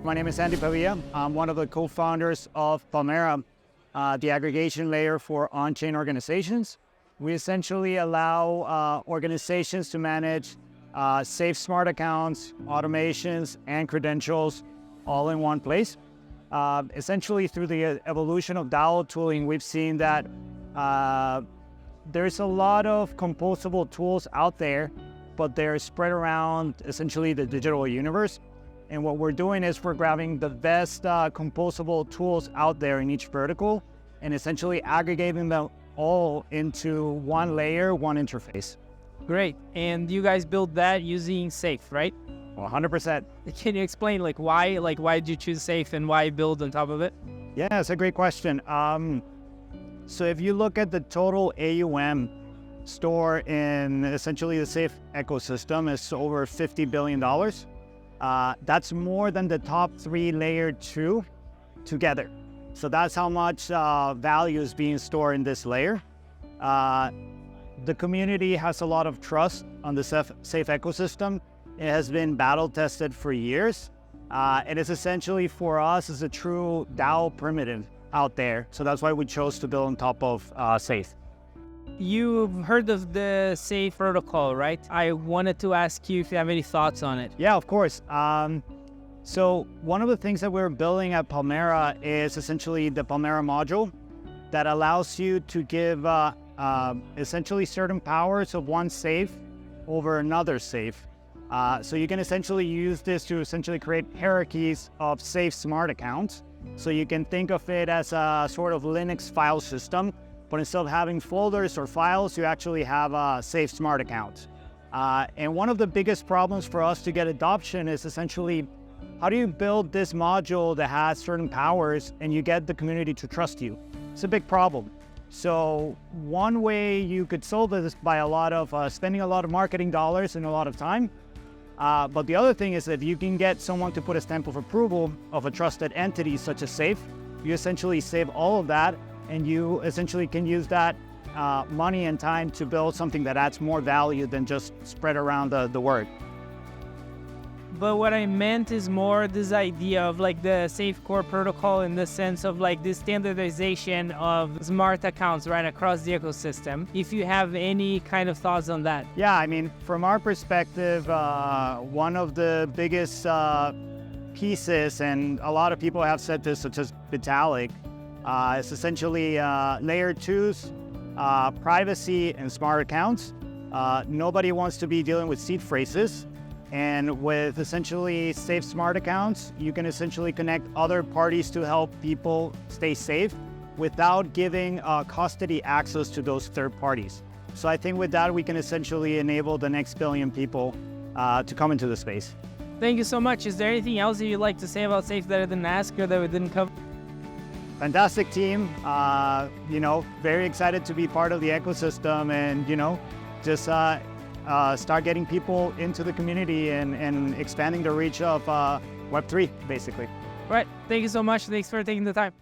My name is Andy Pavia. I'm one of the co-founders of Palmera, the aggregation layer for on-chain organizations. We essentially allow organizations to manage safe smart accounts, automations, and credentials all in one place. Essentially, through the evolution of DAO tooling, we've seen that there's a lot of composable tools out there, but they're spread around essentially the digital universe. And what we're doing is we're grabbing the best composable tools out there in each vertical and essentially aggregating them all into one layer, one interface. Great. And you guys built that using Safe, right? 100%. Can you explain why did you choose Safe and why build on top of it? Yeah, it's a great question. So if you look at the total AUM store in essentially the Safe ecosystem, it's over $50 billion. That's more than the top 3 layer 2 together. So that's how much value is being stored in this layer. The community has a lot of trust on the Safe ecosystem. It has been battle tested for years. It is essentially for us is a true DAO primitive out there. So that's why we chose to build on top of Safe. You've heard of the Safe protocol, right? I wanted to ask you if you have any thoughts on it. Yeah, of course. So one of the things that we're building at Palmera is essentially the Palmera module that allows you to give essentially certain powers of one safe over another safe. So you can essentially use this to essentially create hierarchies of safe smart accounts. So you can think of it as a sort of Linux file system, but instead of having folders or files, you actually have a safe smart account. And one of the biggest problems for us to get adoption is essentially, how do you build this module that has certain powers and you get the community to trust you? It's a big problem. So one way you could solve this is by spending a lot of marketing dollars and a lot of time. But the other thing is that if you can get someone to put a stamp of approval of a trusted entity such as Safe, you essentially save all of that, and you essentially can use that money and time to build something that adds more value than just spread around the word. But what I meant is more this idea of the Safe core protocol in the sense of this standardization of smart accounts right across the ecosystem. If you have any kind of thoughts on that. Yeah, I mean, from our perspective, one of the biggest pieces, and a lot of people have said this, such as Vitalik, it's essentially layer 2's privacy and smart accounts. Nobody wants to be dealing with seed phrases. And with essentially safe smart accounts, you can essentially connect other parties to help people stay safe without giving custody access to those third parties. So I think with that, we can essentially enable the next billion people to come into the space. Thank you so much. Is there anything else that you'd like to say about Safe that I didn't ask or that we didn't cover? Fantastic team, very excited to be part of the ecosystem and, just start getting people into the community and expanding the reach of Web3, basically. All right. Thank you so much. Thanks for taking the time.